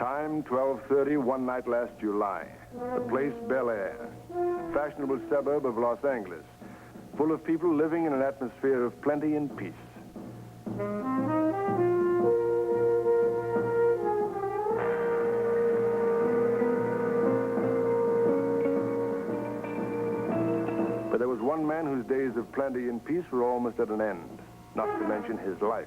Time, 12:30, one night last July. The place, Bel-Air, a fashionable suburb of Los Angeles, full of people living in an atmosphere of plenty and peace. But there was one man whose days of plenty and peace were almost at an end, not to mention his life.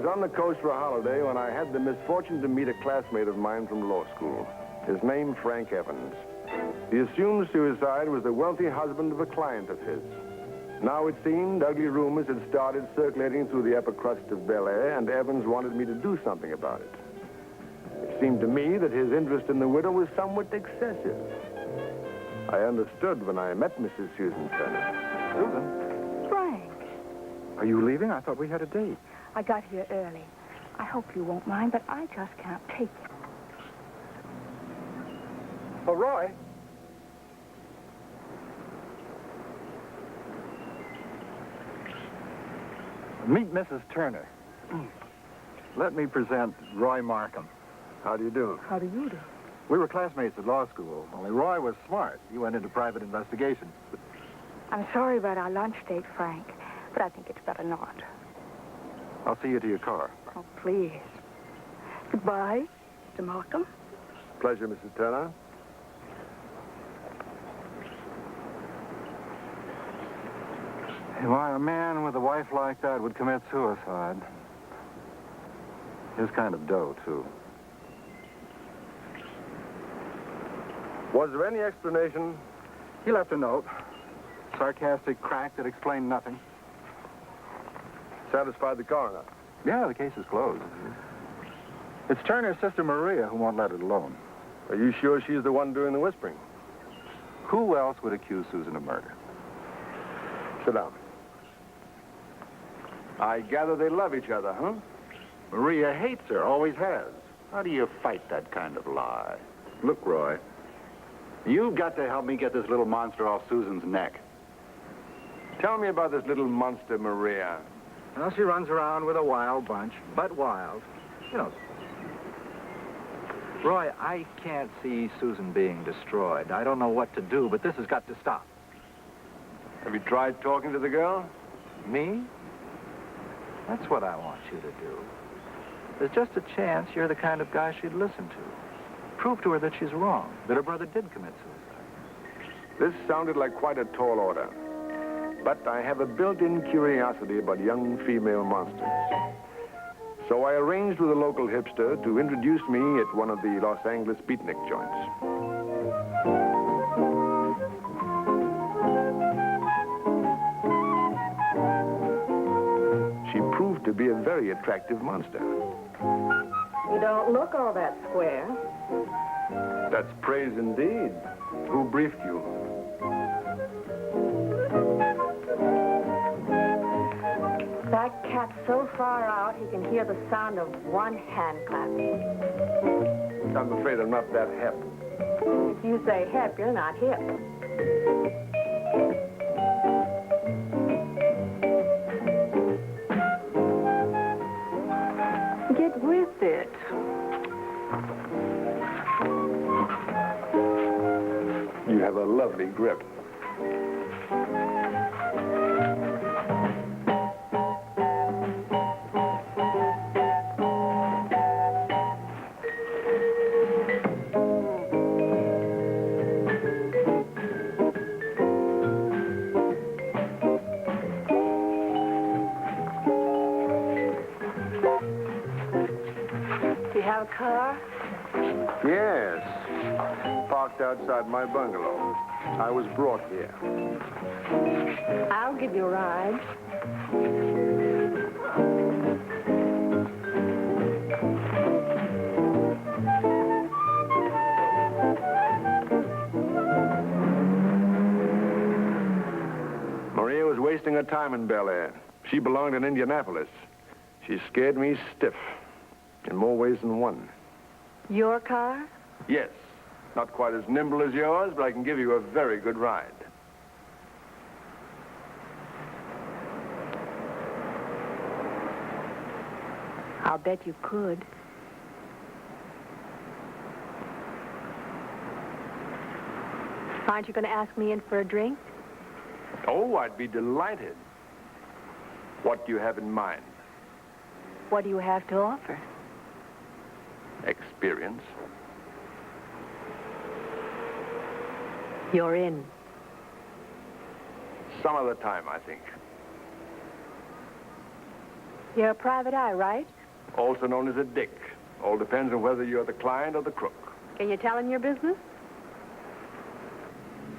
On the coast for a holiday when I had the misfortune to meet a classmate of mine from law school. His name, Frank Evans. The assumed suicide was the wealthy husband of a client of his. Now it seemed ugly rumors had started circulating through the upper crust of Bel-Air, and Evans wanted me to do something about it. It seemed to me that his interest in the widow was somewhat excessive. I understood when I met Mrs. Susan Turner. Susan? Frank. Are you leaving? I thought we had a date. I got here early. I hope you won't mind, but I just can't take it. Oh, Roy. Meet Mrs. Turner. Let me present Roy Markham. How do you do? How do you do? We were classmates at law school, only Roy was smart. He went into private investigation. I'm sorry about our lunch date, Frank, but I think it's better not. I'll see you to your car. Oh, please. Goodbye, Mr. Markham. Pleasure, Mrs. Turner. Why, a man with a wife like that would commit suicide. His kind of dough, too. Was there any explanation? He left a note. Sarcastic crack that explained nothing. Satisfied the coroner? Yeah, the case is closed. It's Turner's sister Maria who won't let it alone. Are you sure she's the one doing the whispering? Who else would accuse Susan of murder? Sit down. I gather they love each other, huh? Maria hates her, always has. How do you fight that kind of lie? Look, Roy, you've got to help me get this little monster off Susan's neck. Tell me about this little monster, Maria. Well, she runs around with a wild bunch, but wild. You know. Roy, I can't see Susan being destroyed. I don't know what to do, but this has got to stop. Have you tried talking to the girl? Me? That's what I want you to do. There's just a chance you're the kind of guy she'd listen to. Prove to her that she's wrong, that her brother did commit suicide. This sounded like quite a tall order. But I have a built-in curiosity about young female monsters. So I arranged with a local hipster to introduce me at one of the Los Angeles beatnik joints. She proved to be a very attractive monster. You don't look all that square. That's praise indeed. Who briefed you? That cat's so far out, he can hear the sound of one hand clap. I'm afraid I'm not that hep. If you say hip, you're not hip. Get with it. You have a lovely grip. parked outside my bungalow. I was brought here. I'll give you a ride. Maria was wasting her time in Bel-Air. She belonged in Indianapolis. She scared me stiff, in more ways than one. Your car? Yes, not quite as nimble as yours, but I can give you a very good ride. I'll bet you could. Aren't you going to ask me in for a drink? Oh, I'd be delighted. What do you have in mind? What do you have to offer? Experience. You're in. Some other time, I think. You're a private eye, right? Also known as a dick. All depends on whether you're the client or the crook. Can you tell him your business?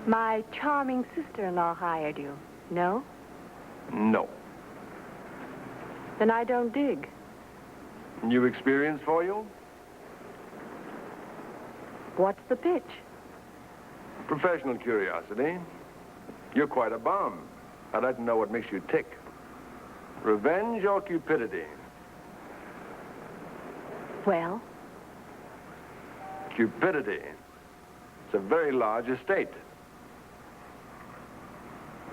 My charming sister-in-law hired you. No? No. Then I don't dig. New experience for you? What's the pitch? Professional curiosity. You're quite a bomb. I'd like to know what makes you tick. Revenge or cupidity? Well? Cupidity. It's a very large estate.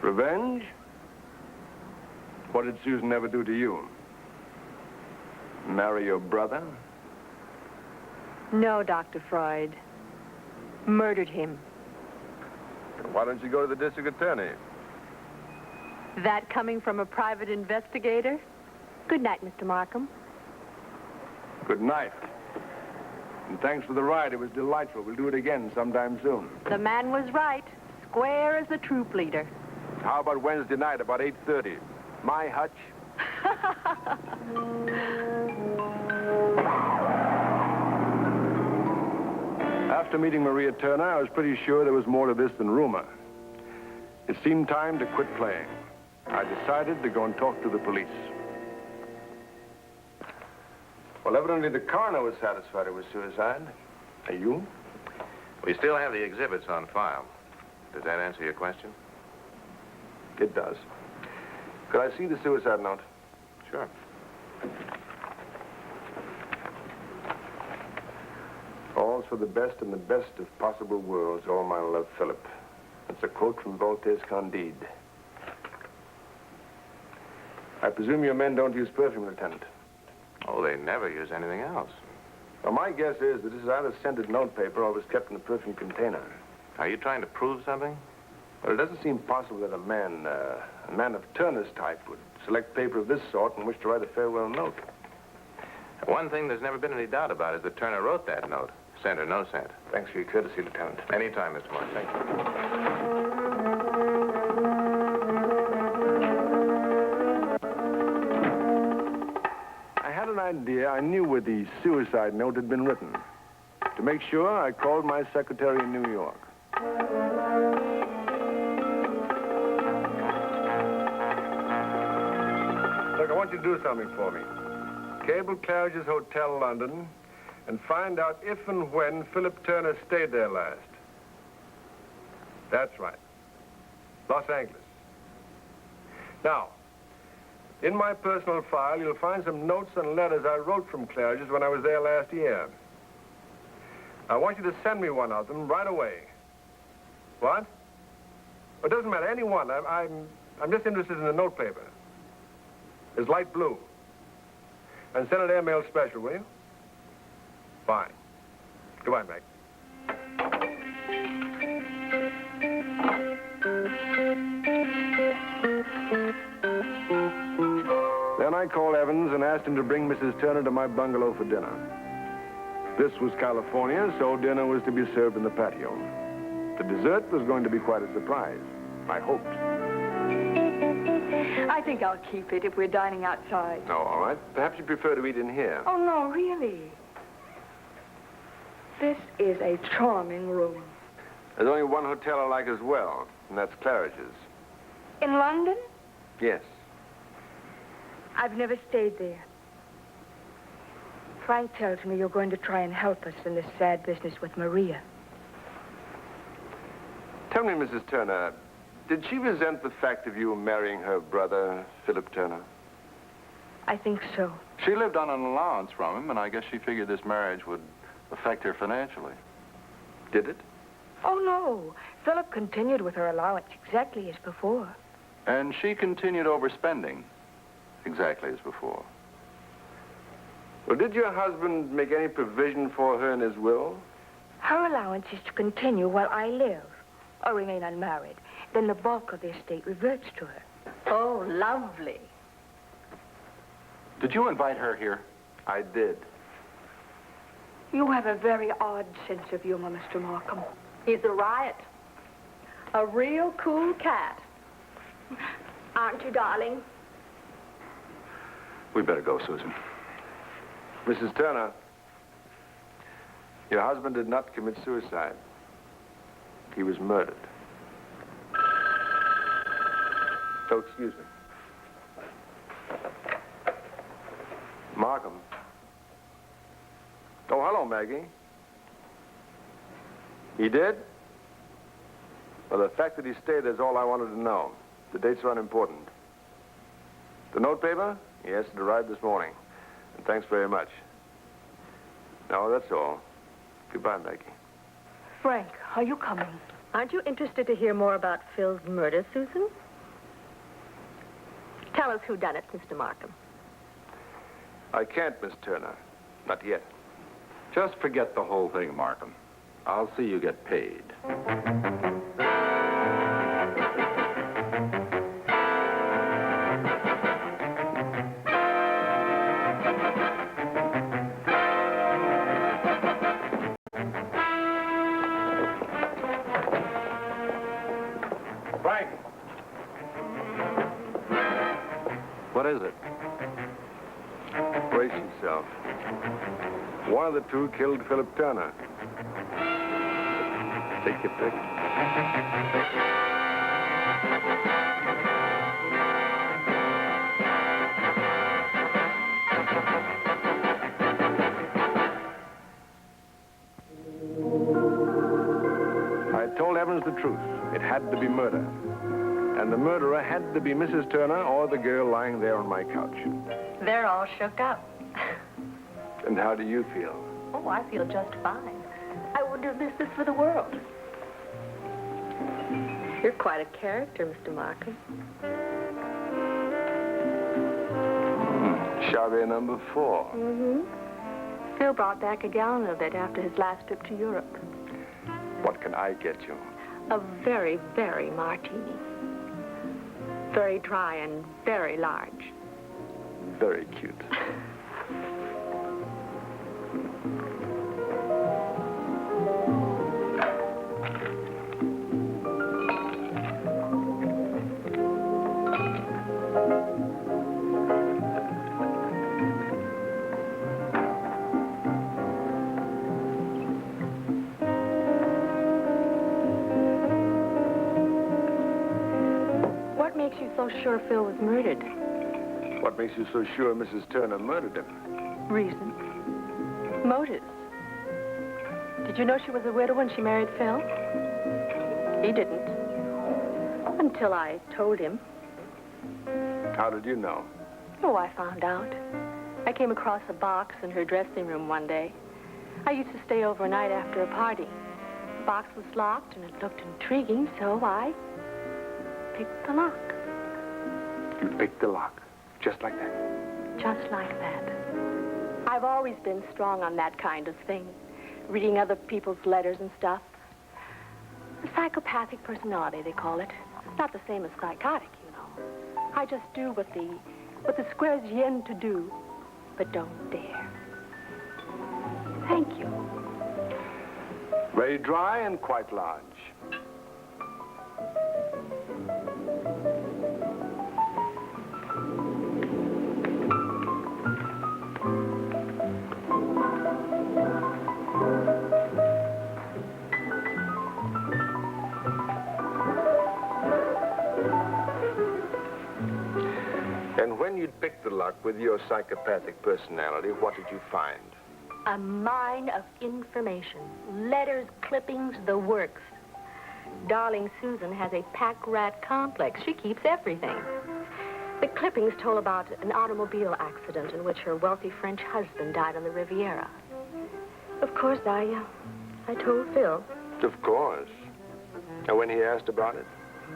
Revenge? What did Susan ever do to you? Marry your brother? No, Dr. Freud. Murdered him. Why don't you go to the district attorney? That coming from a private investigator? Good night, Mr. Markham. Good night. And thanks for the ride. It was delightful. We'll do it again sometime soon. The man was right. Square as a troop leader. How about Wednesday night, about 8:30? My hutch. After meeting Maria Turner, I was pretty sure there was more to this than rumor. It seemed time to quit playing. I decided to go and talk to the police. Well, evidently the coroner was satisfied it was suicide. Are you? We still have the exhibits on file. Does that answer your question? It does. Could I see the suicide note? Sure. All's for the best in the best of possible worlds, all my love, Philip. That's a quote from Voltaire's Candide. I presume your men don't use perfume, Lieutenant. Oh, they never use anything else. Well, my guess is that this is either scented notepaper or was kept in a perfume container. Are you trying to prove something? Well, it doesn't seem possible that a man of Turner's type would select paper of this sort in which to write a farewell note. One thing there's never been any doubt about is that Turner wrote that note, sent or no sent. Thanks for your courtesy, Lieutenant. Anytime, Mr. Mark. Thank you. I had an idea. I knew where the suicide note had been written. To make sure, I called my secretary in New York. Look, I want you to do something for me. Cable Claridge's Hotel, London, and find out if and when Philip Turner stayed there last. That's right. Los Angeles. Now, in my personal file, you'll find some notes and letters I wrote from Claridge's when I was there last year. I want you to send me one of them right away. What? It doesn't matter, any one. I'm just interested in the notepaper. It's light blue. And send it airmail special, will you? Fine. Goodbye, Meg. Then I called Evans and asked him to bring Mrs. Turner to my bungalow for dinner. This was California, so dinner was to be served in the patio. The dessert was going to be quite a surprise. I hoped. I think I'll keep it if we're dining outside. Oh, all right. Perhaps you prefer to eat in here. Oh, no, really. This is a charming room. There's only one hotel I like as well, and that's Claridge's. In London? Yes. I've never stayed there. Frank tells me you're going to try and help us in this sad business with Maria. Tell me, Mrs. Turner, did she resent the fact of you marrying her brother, Philip Turner? I think so. She lived on an allowance from him, and I guess she figured this marriage would affect her financially. Did it? Oh, no. Philip continued with her allowance exactly as before. And she continued overspending, exactly as before. Well, did your husband make any provision for her in his will? Her allowance is to continue while I live, or remain unmarried. Then the bulk of the estate reverts to her. Oh, lovely. Did you invite her here? I did. You have a very odd sense of humor, Mr. Markham. He's a riot. A real cool cat. Aren't you, darling? We better go, Susan. Mrs. Turner, your husband did not commit suicide. He was murdered. Oh, excuse me. Markham. Oh, hello, Maggie. He did? Well, the fact that he stayed is all I wanted to know. The dates are unimportant. The notepaper? Yes, it arrived this morning. And thanks very much. No, that's all. Goodbye, Maggie. Frank, are you coming? Aren't you interested to hear more about Phil's murder, Susan? Tell us who done it, Mr. Markham. I can't, Miss Turner. Not yet. Just forget the whole thing, Markham. I'll see you get paid. Frank! What is it? Brace yourself. One of the two killed Philip Turner. Take your pick. I told Evans the truth. It had to be murder. And the murderer had to be Mrs. Turner or the girl lying there on my couch. They're all shook up. And how do you feel? Oh, I feel just fine. I wouldn't have missed this for the world. You're quite a character, Mr. Markham. Chabet number 4. Mm-hmm. Phil brought back a gallon of it after his last trip to Europe. What can I get you? A very, very martini. Very dry and very large. Very cute. What makes you so sure Phil was murdered? What makes you so sure Mrs. Turner murdered him? Reason. Motives. Did you know she was a widow when she married Phil? He didn't. Until I told him. How did you know? Oh, I found out. I came across a box in her dressing room one day. I used to stay overnight after a party. The box was locked and it looked intriguing, so I picked the lock. You picked the lock. Just like that. Just like that. I've always been strong on that kind of thing. Reading other people's letters and stuff. A psychopathic personality, they call it. Not the same as psychotic, you know. I just do what the squares yen to do, but don't dare. Thank you. Very dry and quite large. you'd picked the lock with your psychopathic personality, what did you find? A mine of information. Letters, clippings, the works. Darling Susan has a pack rat complex. She keeps everything. The clippings told about an automobile accident in which her wealthy French husband died on the Riviera. Of course, I told Phil. Of course. And when he asked about it?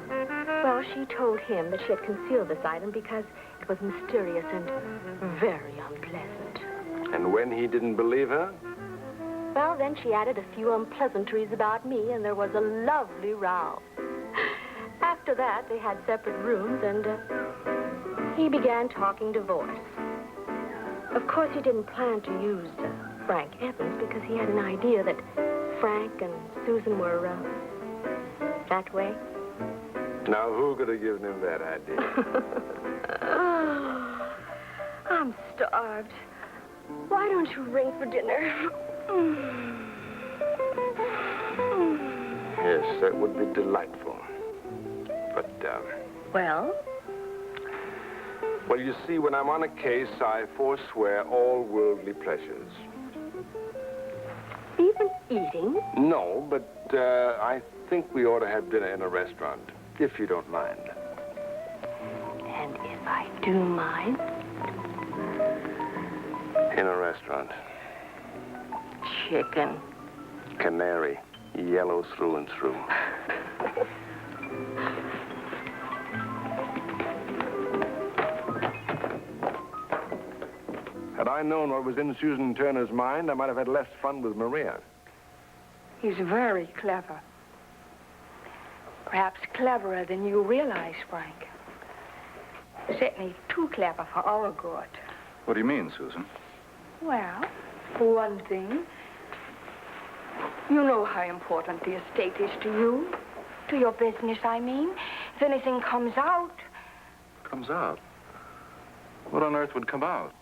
Well, she told him that she had concealed this item because it was mysterious and very unpleasant. And when he didn't believe her? Well, then she added a few unpleasantries about me, and there was a lovely row. After that, they had separate rooms, and he began talking divorce. Of course, he didn't plan to use Frank Evans because he had an idea that Frank and Susan were that way. Now, who could have given him that idea? I'm starved. Why don't you ring for dinner? Yes, that would be delightful. But, Well? Well, you see, when I'm on a case, I forswear all worldly pleasures. Even eating? No, but I think we ought to have dinner in a restaurant, if you don't mind. And if I do mind? In a restaurant. Chicken. Canary. Yellow through and through. Had I known what was in Susan Turner's mind, I might have had less fun with Maria. He's very clever. Perhaps cleverer than you realize, Frank. Certainly too clever for our good. What do you mean, Susan? Well, for one thing, you know how important the estate is to you. To your business, I mean. If anything comes out... Comes out? What on earth would come out?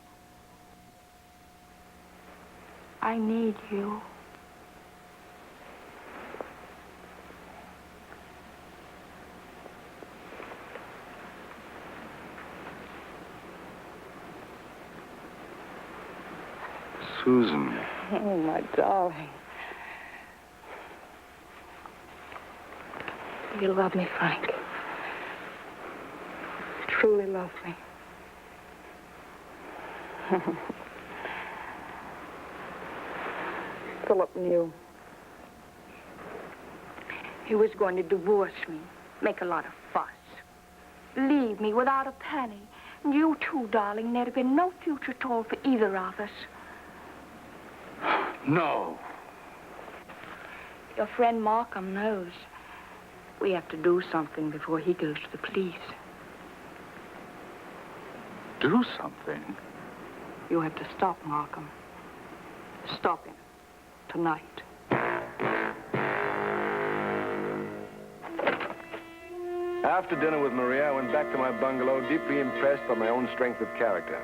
I need you. Susan. Oh, my darling. You love me, Frank. You truly love me. Philip knew. He was going to divorce me, make a lot of fuss, leave me without a penny. And you too, darling. There'd have been no future at all for either of us. No. Your friend Markham knows. We have to do something before he goes to the police. Do something? You have to stop Markham. Stop him. Tonight. After dinner with Maria, I went back to my bungalow, deeply impressed by my own strength of character.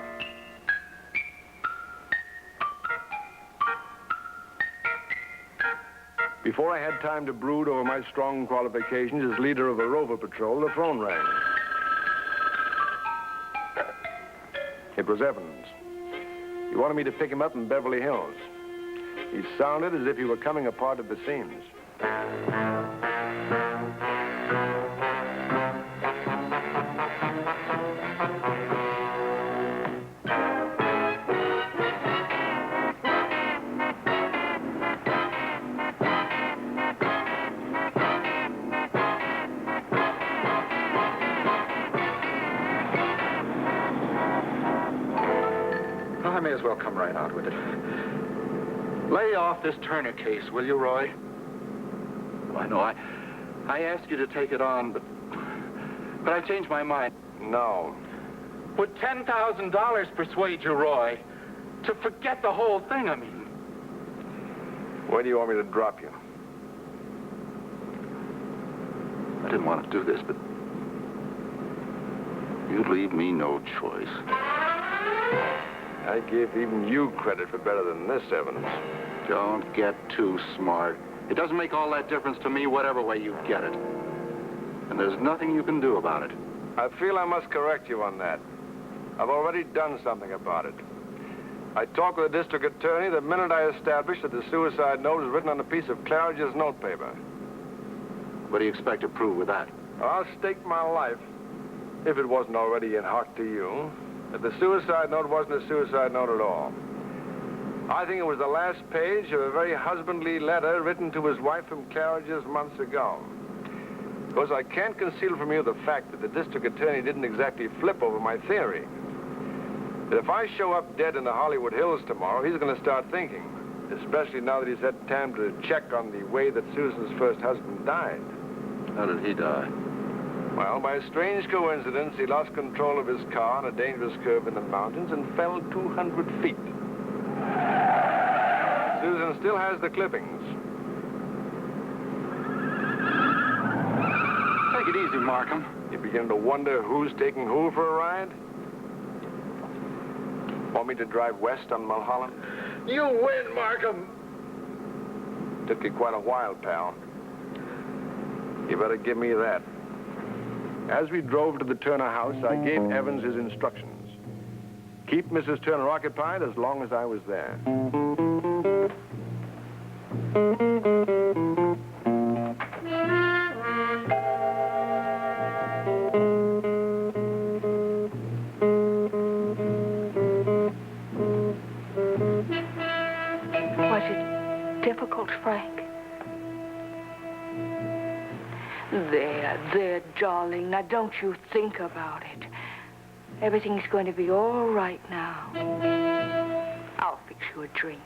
Before I had time to brood over my strong qualifications as leader of a rover patrol, the phone rang. It was Evans. He wanted me to pick him up in Beverly Hills. He sounded as if he were coming apart at the seams. I may as well come right out with it. Lay off this Turner case, will you, Roy? I know I asked you to take it on, but I changed my mind. No. Would $10,000 persuade you, Roy, to forget the whole thing, I mean? Where do you want me to drop you? I didn't want to do this, but you leave me no choice. I gave even you credit for better than this, Evans. Don't get too smart. It doesn't make all that difference to me whatever way you get it. And there's nothing you can do about it. I feel I must correct you on that. I've already done something about it. I talked with the district attorney the minute I established that the suicide note was written on a piece of Claridge's notepaper. What do you expect to prove with that? I'll stake my life, if it wasn't already in heart to you, that the suicide note wasn't a suicide note at all. I think it was the last page of a very husbandly letter written to his wife from Claridge's months ago. Of course, I can't conceal from you the fact that the district attorney didn't exactly flip over my theory. That if I show up dead in the Hollywood Hills tomorrow, he's going to start thinking, especially now that he's had time to check on the way that Susan's first husband died. How did he die? Well, by a strange coincidence, he lost control of his car on a dangerous curve in the mountains and fell 200 feet. Susan still has the clippings. Take it easy, Markham. You begin to wonder who's taking who for a ride? Want me to drive west on Mulholland? You win, Markham. Took you quite a while, pal. You better give me that. As we drove to the Turner house, I gave Evans his instructions. Keep Mrs. Turner occupied as long as I was there. Was it difficult, Frank? There, darling. Now, don't you think about it. Everything's going to be all right now. I'll fix you a drink.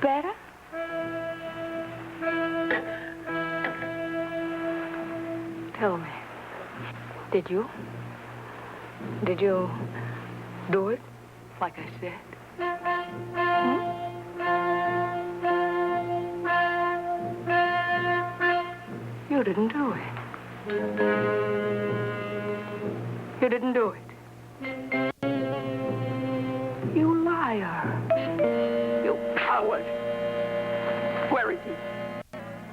Better? Tell me, did you do it like I said? You didn't do it. You didn't do it. You liar. You coward. Where is he?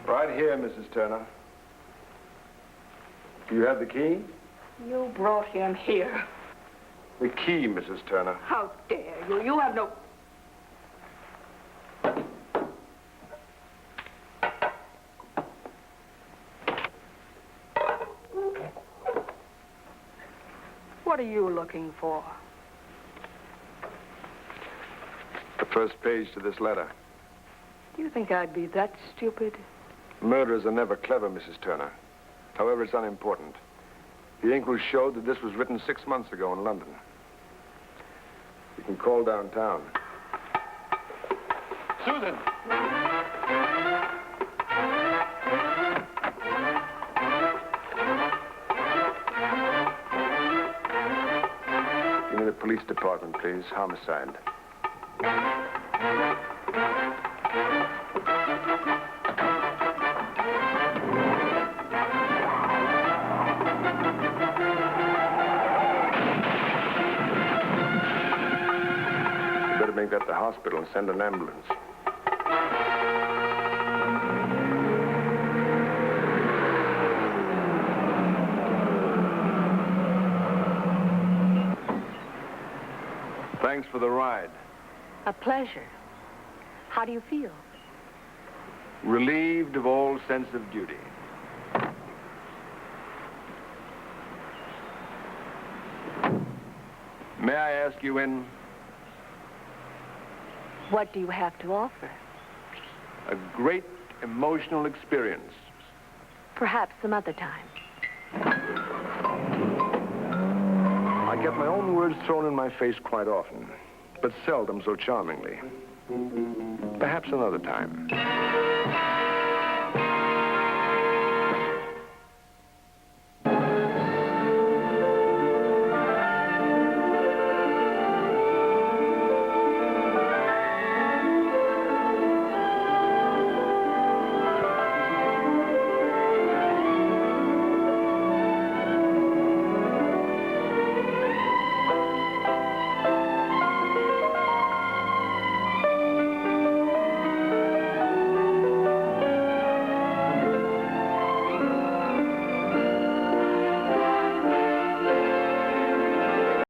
Right here, Mrs. Turner. You have the key? You brought him here. The key, Mrs. Turner. How dare you? You have no... What are you looking for? The first page to this letter. Do you think I'd be that stupid? Murderers are never clever, Mrs. Turner. However, it's unimportant. The ink will show that this was written 6 months ago in London. You can call downtown. Susan! Give me the police department, please. Homicide. Make that the hospital and send an ambulance. Thanks for the ride. A pleasure. How do you feel? Relieved of all sense of duty. May I ask you in? What do you have to offer? A great emotional experience. Perhaps some other time. I get my own words thrown in my face quite often, but seldom so charmingly. Perhaps another time.